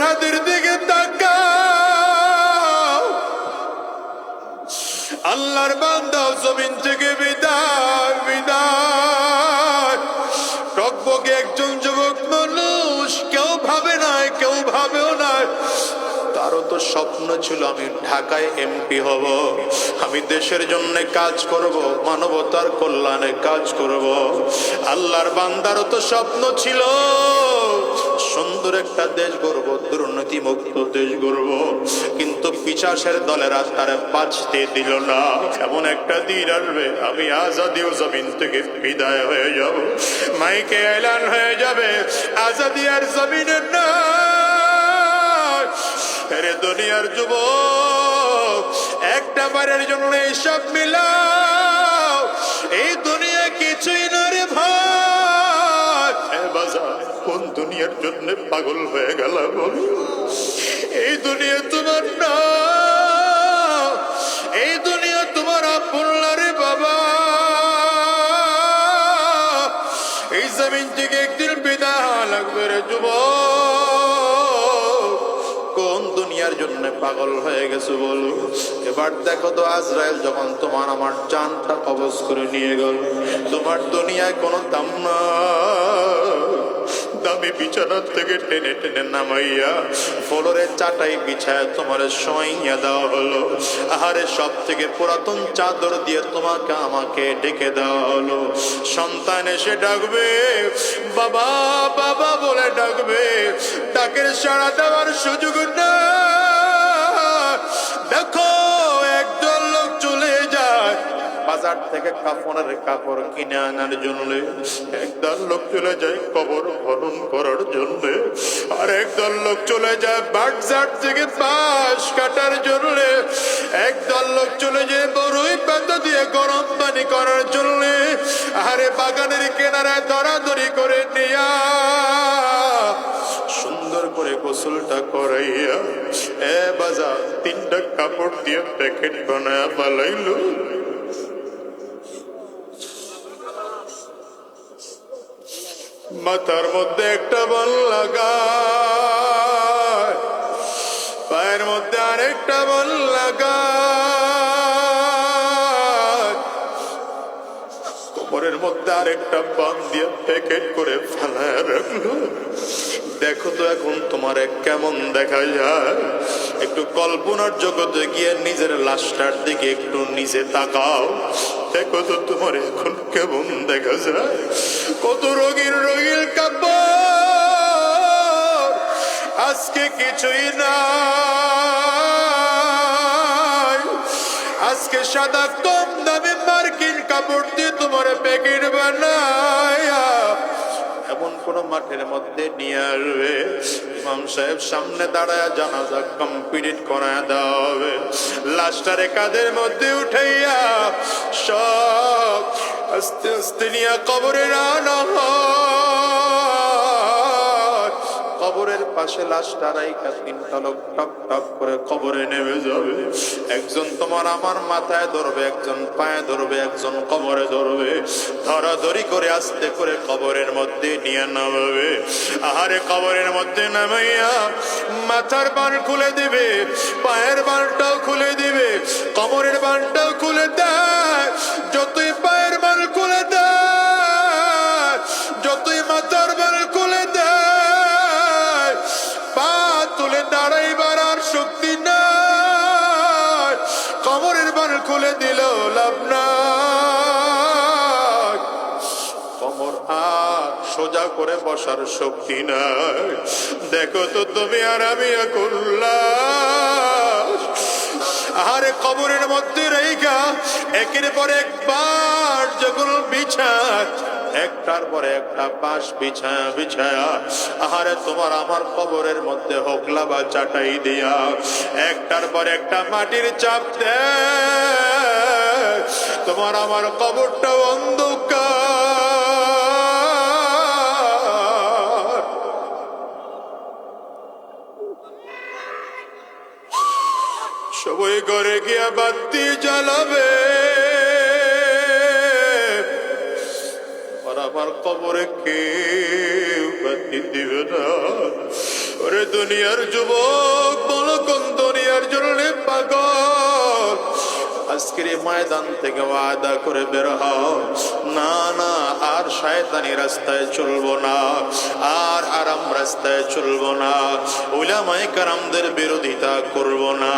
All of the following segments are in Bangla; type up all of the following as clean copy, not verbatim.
হাতের দিকে তাকাও। আল্লাহর বান্দা জমিন থেকে বিদায় বিদায়। টকবকে একজন যুবক মানুষ, কেউ ভাবে নাই, কেউ ভাবেও নাই। তারও তো স্বপ্ন ছিল আমি ঢাকায় এমপি হব, আমি দেশের জন্য কাজ করব, মানবতার কল্যাণে কাজ করব। আল্লাহর বান্দারও তো স্বপ্ন ছিল সুন্দর একটা দেশ গড়ব, দুর্নীতি মুক্ত দেশ গড়ব। কিন্তু পিশাচের দলেরা তারা বাঁচতে দিল না। এমন একটা দিন আসবে আমি আজাদি ও জমিন থেকে বিদায় হয়ে যাব, মাইকে এলান হয়ে যাবে আজাদি আর জমিনের না। আরে দুনিয়ার যুবক, একটা বারের জন্য এইসব মিলাও, এই দুনিয়া কিছুই না রে ভাই। বাজার কোন দুনিয়ার জন্য পাগল হয়ে গেল? এই দুনিয়া তোমার না, এই দুনিয়া তোমার আপন না রে বাবা। এই জমিন থেকে একদিন বিদায় লাগবে রে যুবক। কোন দুনিয়ার জন্য পাগল হয়ে গেছে বলো? এবার দেখো তো, আজরাইল যখন তোমার আমার জানটা কবজ করে নিয়ে গেল, তোমার দুনিয়ায় কোনো দাম না। দামি বিছানার থেকে টেনে টেনে নামাইয়া ফ্লোরে চাটাই বিছায় তোমার শোয়াইয়া দেওয়া হলো। আহারে সব থেকে পুরাতন চাদর দিয়ে তোমাকে আমাকে ডেকে দেওয়া হলো। সন্তান এসে ডাকবে, বাবা বাবা বলে ডাকবে, ডাকের সাড়া দেওয়ার সুযোগ না। দেখো একদল লোক চলে যায় বাজার থেকে কাফনের কাপড় কিনে আনার জন্য, একদল লোক চলে যায় কবর খনন করার জন্য, আর একদল লোক চলে যায় বাজার থেকে বাঁশ কাটার জন্য, একদল লোক চলে যায় বড়ই পাতা দিয়ে গরম পানি করার জন্য। আরে বাগানের কিনারায় ধরাধরি করে নিয়া সুন্দর করে গোসলটা করাইয়া বাজার তিনটা কাপড় দিয়ে প্যাকেট বানায় পালাইলো। মাথার মধ্যে একটা বল লাগায়, পায়ের মধ্যে আরেকটা বল লাগায়, কোমরের মধ্যে আরেকটা বান দিয়ে প্যাকেট করে ফেলায় রাখলো। দেখো তো এখন তোমার কেমন দেখা যায়? একটু কল্পনার জগতে গিয়ে নিজের লাশটার দিকে একটু নিচে তাকাও, দেখো তো তোমার এখন কেমন দেখা যায়। কত রোগীর রোগীর কাপড় আজকে কিছুই নাই। আজকে সাদা কম দামে মার্কিন কাপড় দিয়ে তোমার প্যাকেট বানায়া এমন কোন মাঠের মধ্যে নিয়ে আসবে, ইমাম সাহেব সামনে দাঁড়ায় জানাজা কমপ্লিট করায় দেওয়া হবে। লাশটারে কাঁধের মধ্যে উঠাইয়া সব আস্তে আস্তে নিয়ে কবরে আনা হয়। কবরের পাশে লাশটা রাইখা তিনটা লোক টক টক করে কবরে নেমে যাবে। একজন তোমার আমার মাথায় ধরবে, একজন পায়ে ধরবে, একজন কবরে ধরবে। ধরাধরি করে আস্তে করে কবরের মধ্যে নিয়ে নামাবে। আহারে কবরের মধ্যে নামাইয়া মাথার বান খুলে দিবে, পায়ের বানটাও খুলে দিবে, কবরের বানটাও খুলে দেয়। যতই পায়ের বান খুলে দেয়, যতই মাথার বান খুলে দেয়, পা তুলে দাঁড়াইবার আর শক্তি নাই। কবরের বান খুলে দিল লাভ নাই, কবর আর সোজা করে বসার শক্তি নাই। দেখো তো তুমি আর আমি করলাম। আহারে কবরের মধ্যে রেখা একের পর একবার যখন বিছায়, একটার পরে একটা বাঁশ বিছায়া বিছায়া, আহারে তোমার আমার কবরের মধ্যে হোকলা বা চাটাই দিয়া একটার পর একটা মাটির চাপ দেয়। তোমার আমার কবরটা অন্ধকার। সবাই ঘরে গিয়া বাতি জ্বালাবে, আর আমার কবরে কেউ বাতি দিবে না। ওরে এ দুনিয়ার যুবক বলো কোন দুনিয়ার জন্য পাগল? আজকের এই ময়দান থেকে ওয়াদা করে বের হও, না না আর শয়তানি রাস্তায় চলবো না, আর আরাম রাস্তায় চলবো না, উলামায়ে কেরামদের বিরোধিতা করব না,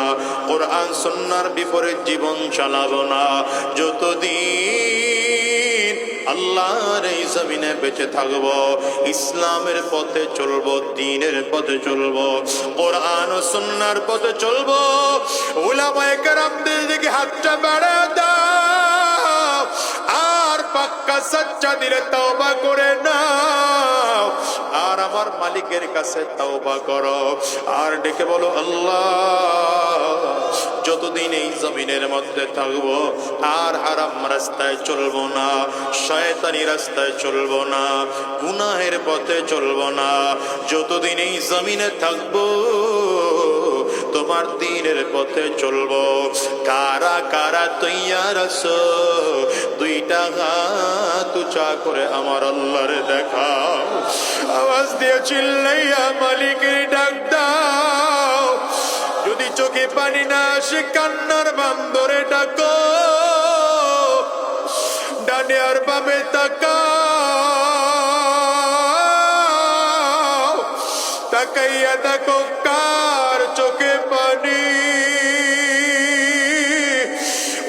কোরআন সুন্নাহর বিপরীত জীবন চালাবো না। যতদিন আল্লাহর এই জমিনে বেঁচে থাকবো, ইসলামের পথে চলবো, দ্বীনের পথে চলবো, কোরআন ও সুন্নাহর পথে চলবো। উলামায়ে কেরামদের দিকে হাতটা বাড়ায় দাও, আর পাক্কা সচ্চা দিলে তওবা করে নাও, আর আমার মালিকের কাছে তওবা করো, আর ডেকে বলো আল্লাহ যতদিন এই জমিনের মধ্যে থাকবো আর হারাম রাস্তায় চলবো না, শয়তানি রাস্তায় চলবো না, গুনাহের পথে চলবো না। যতদিন এই জমিনে থাকবো তোমার দ্বীনের পথে চলবো। কারা কারা তৈয়ার আছো? দুইটা হাত উঁচা করে আমার আল্লাহর দেখাও, আওয়াজ দিয়ে চিল্লাইয়া মালিকের ডাক দাও। যদি চোখে পানি না আসে কান্নার বাম ধরে ডাকো, ডানে আর বামে তাকাও, তাকাইয়া দেখো কার চোখে পানি।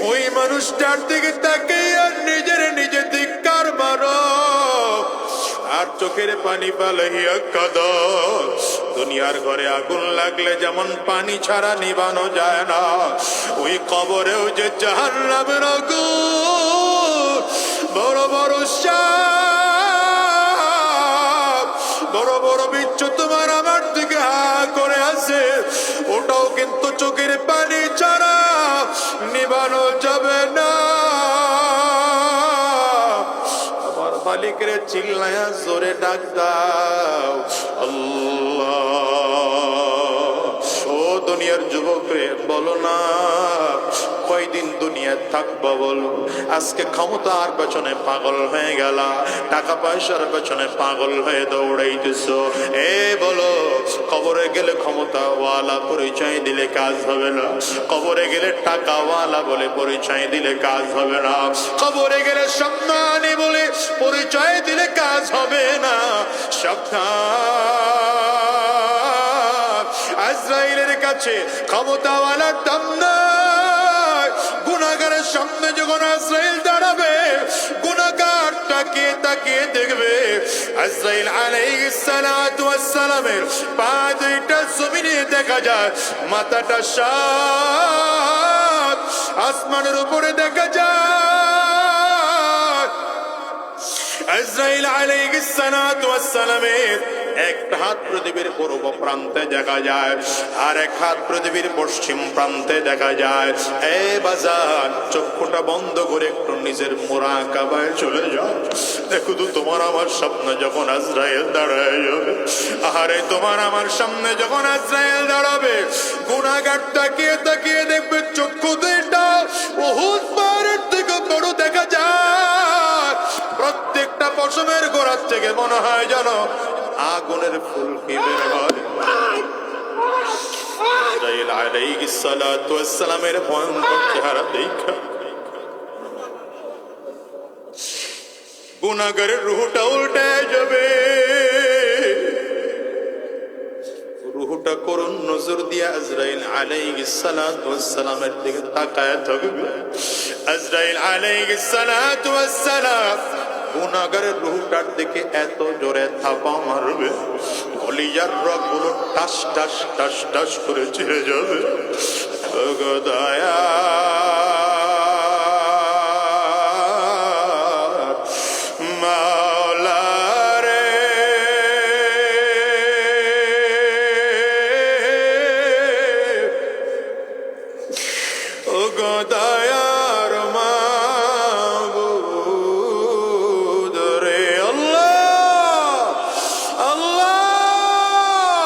ওই মানুষটার দিকে তাকাইয়া নিজের নিজে ধিক্কার মারো, আর চোখের পানি পালাইয়া কাঁদো। দুনিয়ার ঘরে আগুন লাগলে যেমন পানি ছাড়া নিবানো যায় না, ওই কবরেও যে জাহান্নামের আগুন, বড় বড় সাপ, বড় বড় বিচ্ছু তোমার আমার দিকে হা করে আছে, ওটাও কিন্তু চোখের পানি ছাড়া নিবানো যাবে না। আমার মালিকের চিল্লায়া জোরে ডাক দাও আল্লাহ। ও দুনিয়ার যুবক রে, বলো না কয়দিন দুনিয়া থাকবো বলো? আজকে ক্ষমতার পেছনে পাগল হয়ে গেলা, টাকা পয়সার পেছনে পাগল হয়ে দৌড়াইতেছো। এ বলো, কবরে গেলে ক্ষমতাওয়ালা পরিচয় দিলে কাজ হবে না, কবরে গেলে টাকাওয়ালা বলে পরিচয় দিলে কাজ হবে না, কবরে গেলে সম্মানী বলে পরিচয় দিলে কাজ হবে না। সাবধান, আজরাইলের কাছে ক্ষমতাওয়ালার দাম নাই। গুনাহগারের সামনে যখন আজরাইল দাঁড়াবে, গুনাহগার তাকিয়ে তাকিয়ে দেখবে আজরাইল আলাইহিস সালাতু ওয়াস সালামের পা দুইটা জমিনে দেখা যায়, মাথাটা সাত আসমানের উপরে দেখা যায়। আজরাইল আলাইহিস সালাতু ওয়াস সালামের একটা হাত পৃথিবীর পূর্ব প্রান্তে দেখা যায়, আর এক হাত পৃথিবীর পশ্চিম প্রান্তে দেখা যায়। এ বাজার, চক্ষুটা বন্ধ করে একটু নিজের মুরাকাবায় চলে যাও। দেখো তো তোমার আমার সামনে যখন আজরাইল দাঁড়ায় যাবে, আরে তোমার আমার সামনে যখন আজরাইল দাঁড়াবে, গুনাহগার তাকিয়ে তাকিয়ে দেখবে চক্ষু দুইটা বহুত পাহাড়ের থেকে বড় দেখা যায়। প্রত্যেকটা পশমের গোড়ার থেকে মনে হয় জানো আগুনের ফুলকি বের হয়। আজরাইল আলাইহিস সালাতু ওয়াস সালামের ভয়ঙ্কর চেহারা দেখা গুনাহগারের রূহটা উল্টে যাবে। রূহটা করুণ নজর দিয়ে আজরাইল আলাইহিস সালাতু ওয়াস সালামের দিকে তাকায় থাকবে। আজরাইল আলাইহিস সালাতু ওয়াস সালাম গুনাহগারের রূহটার দিকে এত জোরে থাপা মারবে, কলিজার রগগুলো টাস টাস টাস টাস করে ছিঁড়ে যাবে। ওগো দয়া মাওলা রে, ওগো দয়ার মাবুদ রে। আল্লাহ আল্লাহ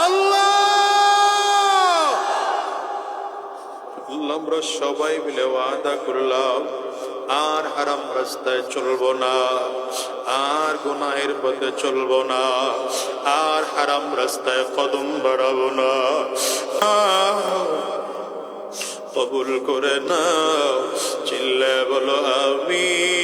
আল্লাহ। আমরা সবাই মিলে ওয়াদা করলাম আর হারাম রাস্তায় চলবো না, আর গুনাহের পথে চলবো না, আর হারাম রাস্তায় কদম বাড়াবো না। কবুল করে নাও, চিল্লায় বলো আমিন।